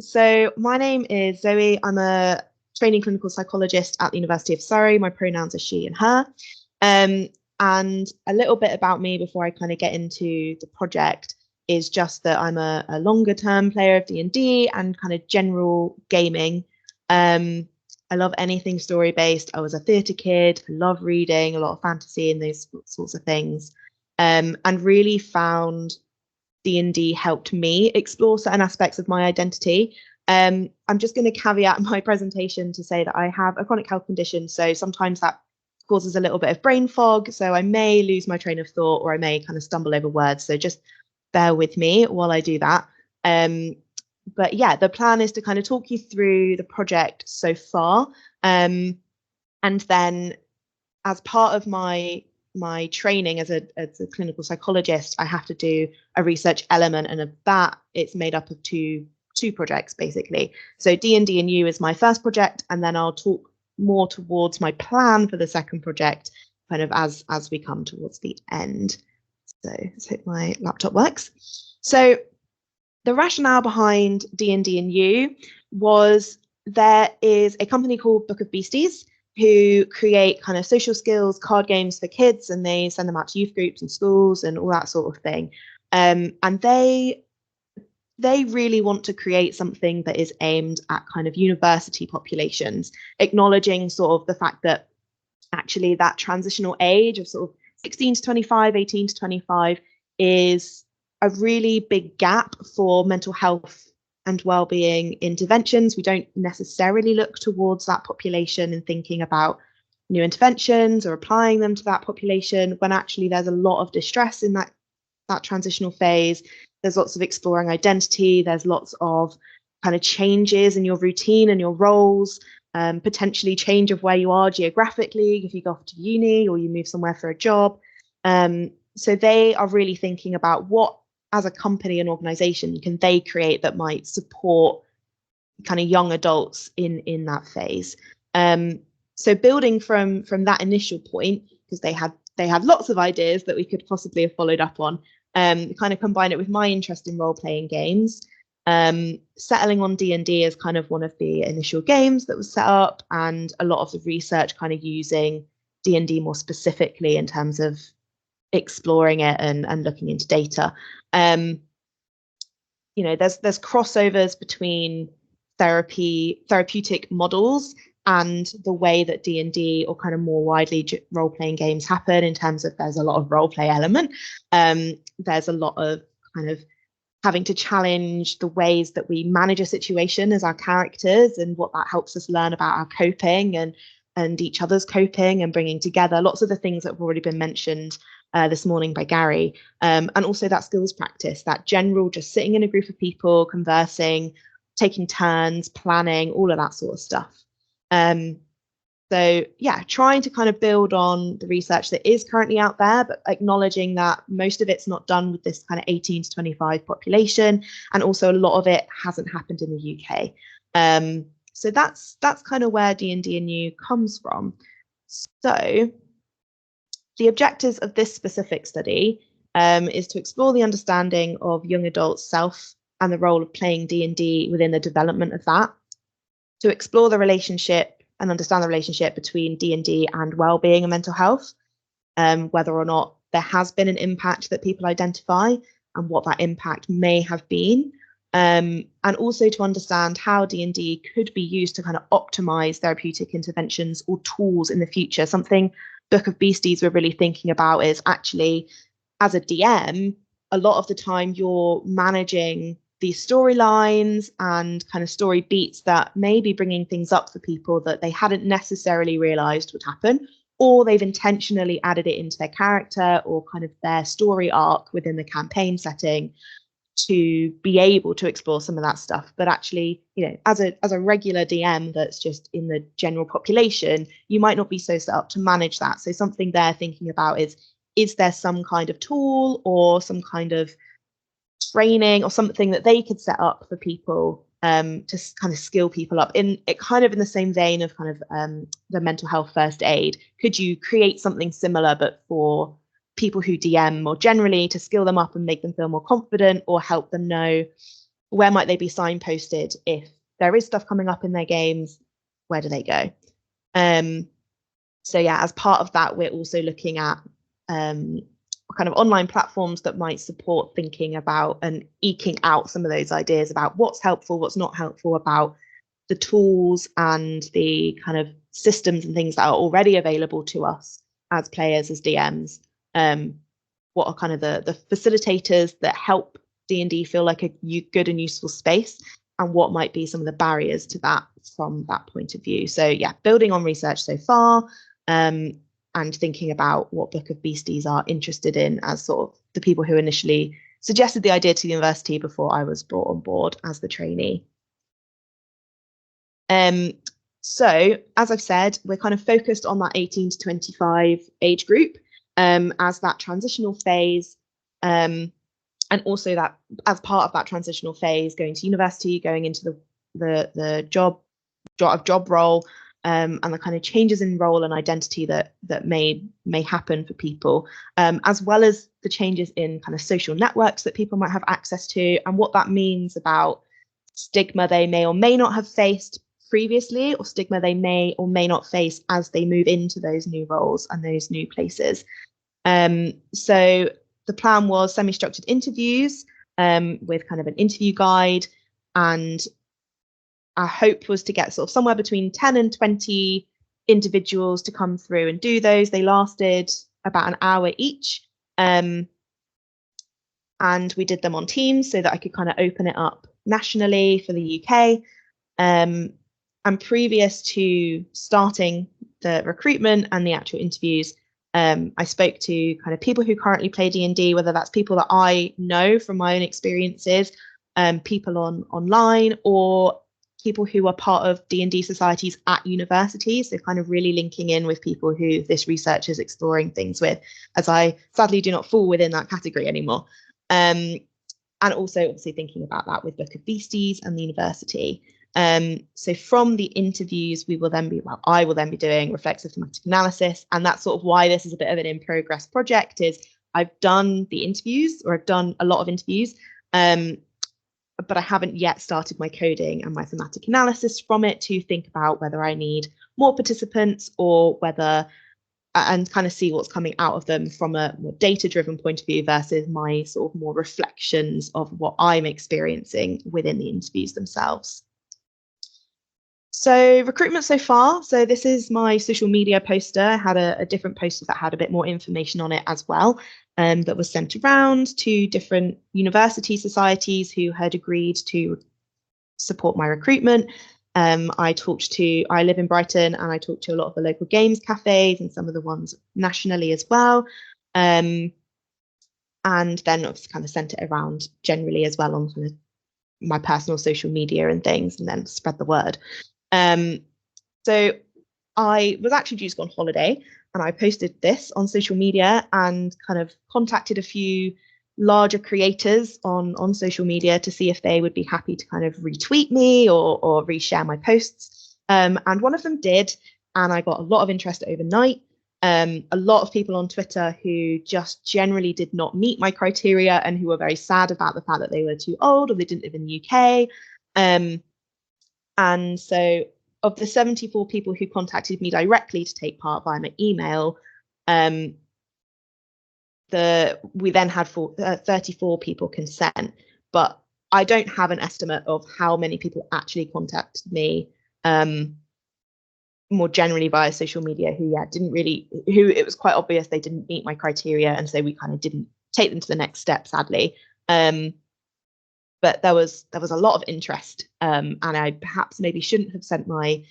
So my name is Zoe. I'm a trainee clinical psychologist at the University of Surrey. My pronouns are she and her. And a little bit about me before I kind of get into the project is just that I'm a longer term player of D&D and kind of general gaming. I love anything story based. I was a theatre kid. I love reading, a lot of fantasy and those sorts of things. And really found D&D helped me explore certain aspects of my identity. I'm just going to caveat my presentation to say that I have a chronic health condition, so sometimes that causes a little bit of brain fog, so I may lose my train of thought or I may kind of stumble over words, so just bear with me while I do that. But yeah, the plan is to kind of talk you through the project so far, and then as part of my training as a clinical psychologist, I have to do a research element, and of that it's made up of two projects basically. So D&D You is my first project, and then I'll talk more towards my plan for the second project kind of as we come towards the end. So let's hope my laptop works. So the rationale behind D&D You was there is a company called Book of Beasties who create kind of social skills card games for kids, and they send them out to youth groups and schools and all that sort of thing. And they really want to create something that is aimed at kind of university populations, acknowledging sort of the fact that actually that transitional age of sort of 16 to 25, 18 to 25 is a really big gap for mental health and wellbeing interventions. We don't necessarily look towards that population and thinking about new interventions or applying them to that population, when actually there's a lot of distress in that transitional phase. There's lots of exploring identity. There's lots of kind of changes in your routine and your roles, potentially change of where you are geographically if you go off to uni or you move somewhere for a job. So they are really thinking about what, as a company and organization, can they create that might support kind of young adults in that phase. So building from that initial point, because they had lots of ideas that we could possibly have followed up on, kind of combine it with my interest in role-playing games, settling on D&D as kind of one of the initial games that was set up, and a lot of the research kind of using D&D more specifically in terms of exploring it and looking into data. There's crossovers between therapeutic models and the way that D&D or kind of more widely role-playing games happen, in terms of there's a lot of role-play element. There's a lot of kind of having to challenge the ways that we manage a situation as our characters, and what that helps us learn about our coping and each other's coping and bringing together lots of the things that have already been mentioned this morning by Gary, and also that skills practice, that general just sitting in a group of people, conversing, taking turns, planning, all of that sort of stuff. So yeah, trying to kind of build on the research that is currently out there, but acknowledging that most of it's not done with this kind of 18 to 25 population, and also a lot of it hasn't happened in the UK. So that's kind of where D&D You comes from. So the objectives of this specific study is to explore the understanding of young adults' self and the role of playing D&D within the development of that, to explore the relationship and understand the relationship between D&D and wellbeing and mental health, whether or not there has been an impact that people identify and what that impact may have been, and also to understand how D&D could be used to kind of optimize therapeutic interventions or tools in the future. Something Book of Beasties we're really thinking about is actually, as a DM, a lot of the time you're managing these storylines and kind of story beats that may be bringing things up for people that they hadn't necessarily realized would happen, or they've intentionally added it into their character or kind of their story arc within the campaign setting to be able to explore some of that stuff. But actually, as a regular DM that's just in the general population, you might not be so set up to manage that. So something they're thinking about is there some kind of tool or some kind of training or something that they could set up for people to kind of skill people up in it, kind of in the same vein of kind of the mental health first aid. Could you create something similar but for people who DM more generally, to skill them up and make them feel more confident, or help them know where might they be signposted if there is stuff coming up in their games? Where do they go? So yeah, as part of that, we're also looking at kind of online platforms that might support thinking about and eking out some of those ideas about what's helpful, what's not helpful, about the tools and the kind of systems and things that are already available to us as players, as DMs. What are kind of the facilitators that help D&D feel like a good and useful space, and what might be some of the barriers to that from that point of view. So yeah, building on research so far, and thinking about what Book of Beasties are interested in as sort of the people who initially suggested the idea to the university before I was brought on board as the trainee. So as I've said, we're kind of focused on that 18 to 25 age group as that transitional phase, and also that as part of that transitional phase, going to university, going into the job role, and the kind of changes in role and identity that may happen for people, as well as the changes in kind of social networks that people might have access to, and what that means about stigma they may or may not have faced previously, or stigma they may or may not face as they move into those new roles and those new places. So the plan was semi-structured interviews with kind of an interview guide, and our hope was to get sort of somewhere between 10 and 20 individuals to come through and do those. They lasted about an hour each, and we did them on Teams so that I could kind of open it up nationally for the UK. And previous to starting the recruitment and the actual interviews, I spoke to kind of people who currently play D&D, whether that's people that I know from my own experiences, people online, or people who are part of D&D societies at universities. So kind of really linking in with people who this research is exploring things with, as I sadly do not fall within that category anymore. And also obviously thinking about that with Book of Beasties and the university. So from the interviews, I will then be doing reflexive thematic analysis, and that's sort of why this is a bit of an in progress project. Is I've done the interviews, or I've done a lot of interviews, but I haven't yet started my coding and my thematic analysis from it to think about whether I need more participants or whether, and kind of see what's coming out of them from a more data-driven point of view versus my sort of more reflections of what I'm experiencing within the interviews themselves. So recruitment so far. So this is my social media poster. I had a different poster that had a bit more information on it as well, that was sent around to different university societies who had agreed to support my recruitment. I live in Brighton, and I talked to a lot of the local games cafes and some of the ones nationally as well. And then I've kind of sent it around generally as well on my personal social media and things, and then spread the word. So I was actually due to go on holiday, and I posted this on social media and kind of contacted a few larger creators on social media to see if they would be happy to kind of retweet me or reshare my posts. And one of them did, and I got a lot of interest overnight. A lot of people on Twitter who just generally did not meet my criteria and who were very sad about the fact that they were too old or they didn't live in the UK. And so of the 74 people who contacted me directly to take part via my email, we then had 34 people consent. But I don't have an estimate of how many people actually contacted me more generally via social media who it was quite obvious they didn't meet my criteria, and so we kind of didn't take them to the next step, sadly. But there was a lot of interest, and I perhaps maybe shouldn't have sent my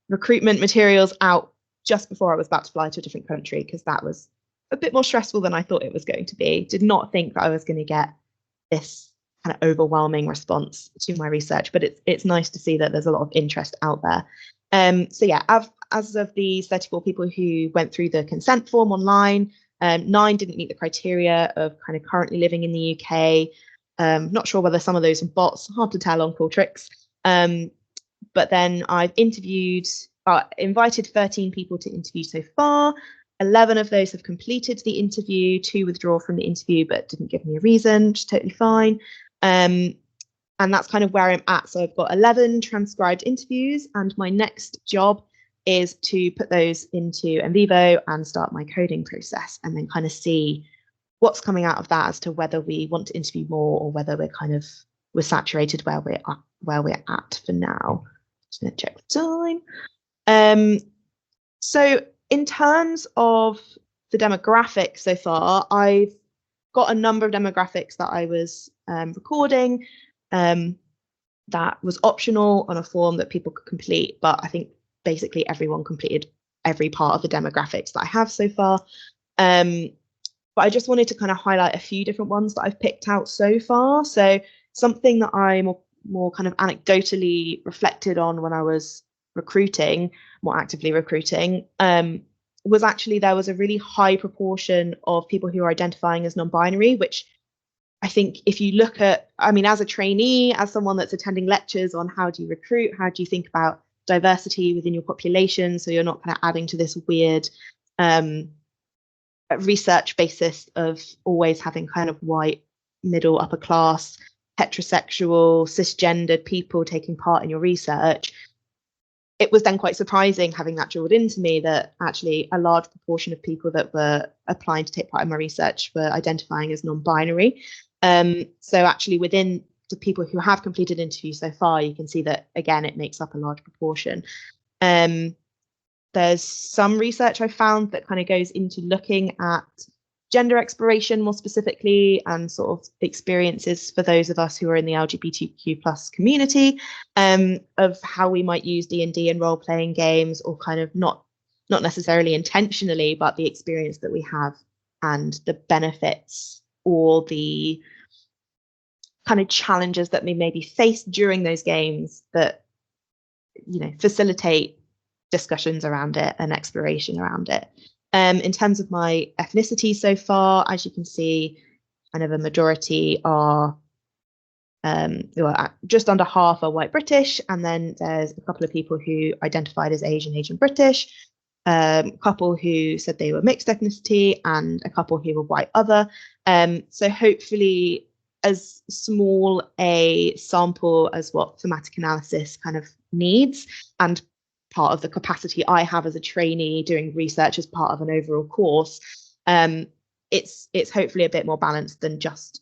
recruitment materials out just before I was about to fly to a different country, because that was a bit more stressful than I thought it was going to be. Did not think that I was going to get this kind of overwhelming response to my research, but it's nice to see that there's a lot of interest out there. So yeah, as of these 34 people who went through the consent form online, 9 didn't meet the criteria of kind of currently living in the UK. Not sure whether some of those are bots, hard to tell on Qualtrics. But then I've invited 13 people to interview so far. 11 of those have completed the interview, 2 withdraw from the interview but didn't give me a reason, which is totally fine. And that's kind of where I'm at. So I've got 11 transcribed interviews, and my next job is to put those into NVivo and start my coding process, and then kind of see what's coming out of that as to whether we want to interview more or whether we're saturated where we're at for now. Just gonna check the time. So in terms of the demographics so far, I've got a number of demographics that I was recording that was optional on a form that people could complete, but I think basically everyone completed every part of the demographics that I have so far. But I just wanted to kind of highlight a few different ones that I've picked out so far. So something that I more kind of anecdotally reflected on when I was more actively recruiting, was actually there was a really high proportion of people who are identifying as non-binary, which I think if you look at, I mean, as a trainee, as someone that's attending lectures on how do you recruit, how do you think about diversity within your population, so you're not kind of adding to this weird research basis of always having kind of white, middle, upper class, heterosexual, cisgendered people taking part in your research. It was then quite surprising having that drilled into me that actually a large proportion of people that were applying to take part in my research were identifying as non-binary. So actually within the people who have completed interviews so far, you can see that, again, it makes up a large proportion. There's some research I found that kind of goes into looking at gender exploration more specifically and sort of experiences for those of us who are in the LGBTQ plus community, of how we might use D&D and role-playing games, or kind of not necessarily intentionally, but the experience that we have and the benefits or the kind of challenges that we maybe face during those games that, you know, facilitate discussions around it and exploration around it. In terms of my ethnicity so far, as you can see, kind of a majority are, just under half are white British, and then there's a couple of people who identified as Asian British, a couple who said they were mixed ethnicity, and a couple who were white other. So hopefully as small a sample as what thematic analysis kind of needs, and part of the capacity I have as a trainee doing research as part of an overall course, it's hopefully a bit more balanced than just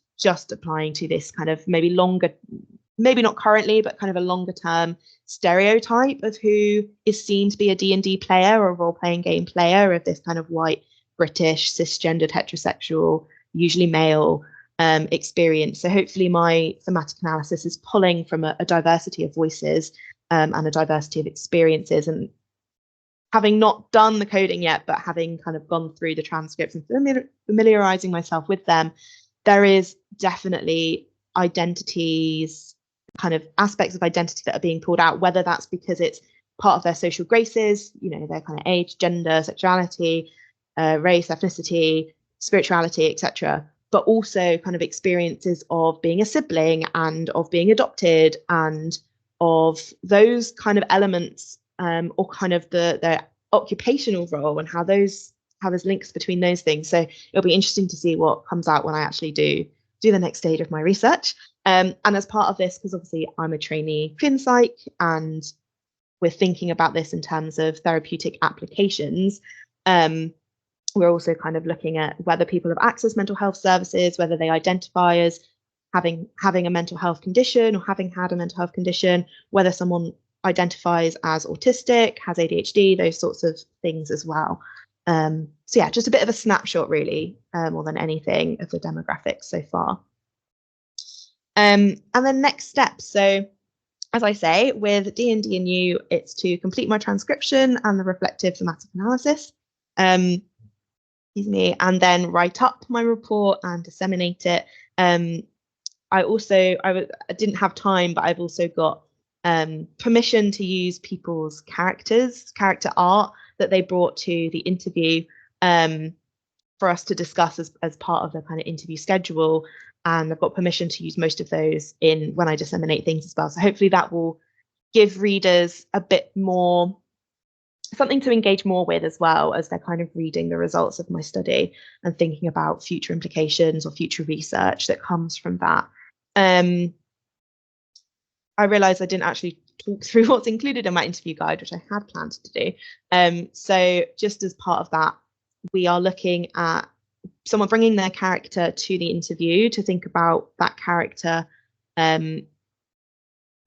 applying to this kind of maybe not currently, but kind of a longer term stereotype of who is seen to be a D&D player or a role-playing game player, of this kind of white, British, cisgendered, heterosexual, usually male experience. So hopefully my thematic analysis is pulling from a diversity of voices and a diversity of experiences. And having not done the coding yet, but having kind of gone through the transcripts and familiarizing myself with them, there is definitely identities, kind of aspects of identity that are being pulled out, whether that's because it's part of their social graces, you know, their kind of age, gender, sexuality, race, ethnicity, spirituality, etc., but also kind of experiences of being a sibling and of being adopted and of those kind of elements, or kind of their occupational role and how there's links between those things. So it'll be interesting to see what comes out when I actually do the next stage of my research. And as part of this, because obviously I'm a trainee clin psych and we're thinking about this in terms of therapeutic applications, we're also kind of looking at whether people have accessed mental health services, whether they identify as having a mental health condition or having had a mental health condition, whether someone identifies as autistic, has ADHD, those sorts of things as well. So yeah, just a bit of a snapshot really, more than anything, of the demographics so far. And then next steps. So as I say, with D&D You, it's to complete my transcription and the reflective thematic analysis. And then write up my report and disseminate it. I didn't have time, but I've also got permission to use people's character art that they brought to the interview, for us to discuss as part of the kind of interview schedule. And I've got permission to use most of those when I disseminate things as well. So hopefully that will give readers a bit more, something to engage more with as well as they're kind of reading the results of my study and thinking about future implications or future research that comes from that. I realized I didn't actually talk through what's included in my interview guide, which I had planned to do. So just as part of that, we are looking at someone bringing their character to the interview to think about that character and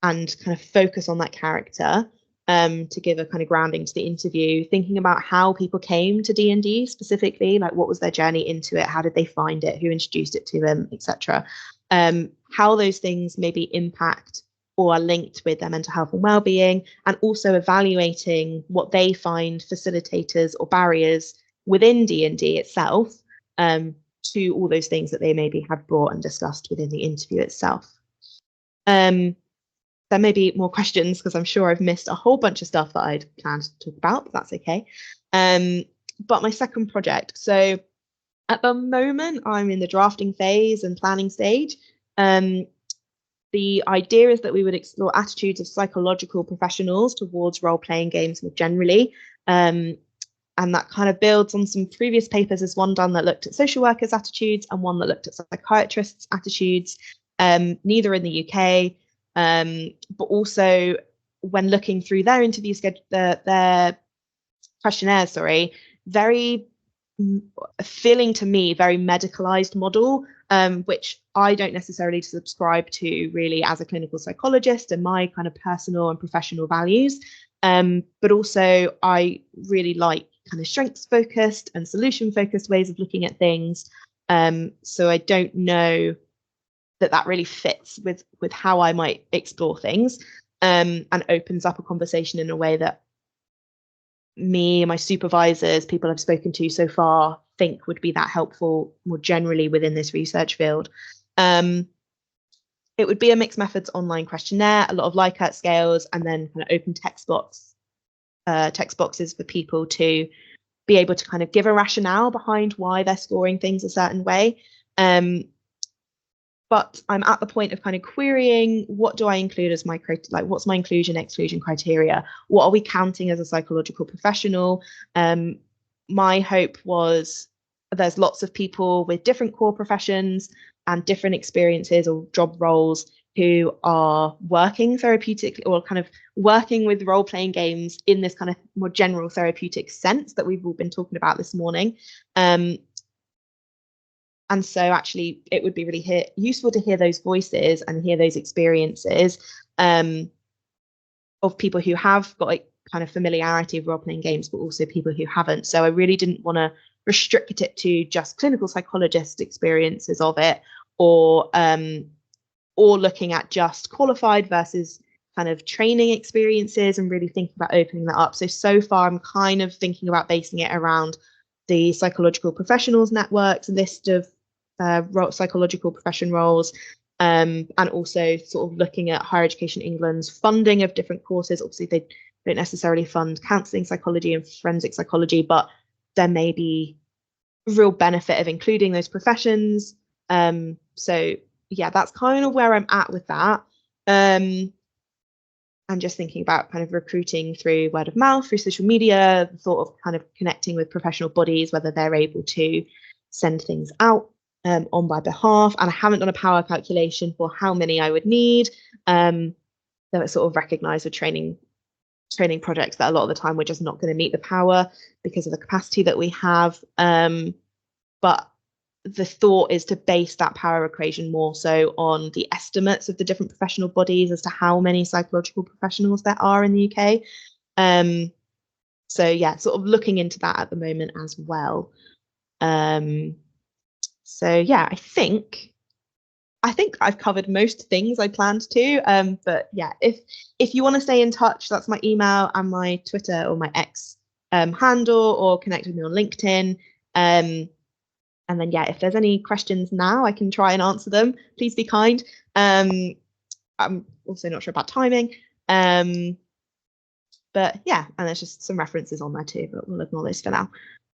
kind of focus on that character to give a kind of grounding to the interview, thinking about how people came to D&D specifically, like what was their journey into it, how did they find it, who introduced it to them, etc. How those things maybe impact or are linked with their mental health and well-being, and also evaluating what they find facilitators or barriers within D&D itself to all those things that they maybe have brought and discussed within the interview itself. There may be more questions because I'm sure I've missed a whole bunch of stuff that I'd planned to talk about, but that's okay. But my second project, so at the moment I'm in the drafting phase and planning stage. The idea is that we would explore attitudes of psychological professionals towards role-playing games more generally. And that kind of builds on some previous papers. There's one done that looked at social workers' attitudes and one that looked at psychiatrists' attitudes, neither in the UK, but also when looking through their interview schedule, their questionnaires, very feeling to me very medicalized model, which I don't necessarily subscribe to really as a clinical psychologist and my kind of personal and professional values. But also I really like kind of strengths focused and solution focused ways of looking at things. So I don't know that really fits with how I might explore things, and opens up a conversation in a way that me, my supervisors, people I've spoken to so far think would be that helpful more generally within this research field. It would be a mixed methods online questionnaire, a lot of Likert scales, and then kind of open text boxes for people to be able to kind of give a rationale behind why they're scoring things a certain way. But I'm at the point of kind of querying, what do I include as my like what's my inclusion exclusion criteria? What are we counting as a psychological professional? My hope was there's lots of people with different core professions and different experiences or job roles who are working therapeutically or kind of working with role-playing games in this kind of more general therapeutic sense that we've all been talking about this morning. And so actually it would be really useful to hear those voices and hear those experiences of people who have got a kind of familiarity with role-playing games, but also people who haven't. So I really didn't want to restrict it to just clinical psychologist experiences of it, or looking at just qualified versus kind of training experiences, and really thinking about opening that up. So far I'm kind of thinking about basing it around the Psychological Professionals Network's list of psychological profession roles, and also sort of looking at Higher Education England's funding of different courses. Obviously they don't necessarily fund counselling psychology and forensic psychology, but there may be real benefit of including those professions. So yeah, that's kind of where I'm at with that. And just thinking about kind of recruiting through word of mouth, through social media, the thought of kind of connecting with professional bodies, whether they're able to send things out on my behalf. And I haven't done a power calculation for how many I would need. Though it's sort of recognised with training projects that a lot of the time we're just not going to meet the power because of the capacity that we have. But the thought is to base that power equation more so on the estimates of the different professional bodies as to how many psychological professionals there are in the UK. So yeah, sort of looking into that at the moment as well. So yeah, I think I've covered most things I planned to. But yeah, if you want to stay in touch, that's my email and my Twitter or my X handle, or connect with me on LinkedIn. And then, yeah, if there's any questions now, I can try and answer them. Please be kind. I'm also not sure about timing. But yeah, and there's just some references on there too, but we'll ignore those for now.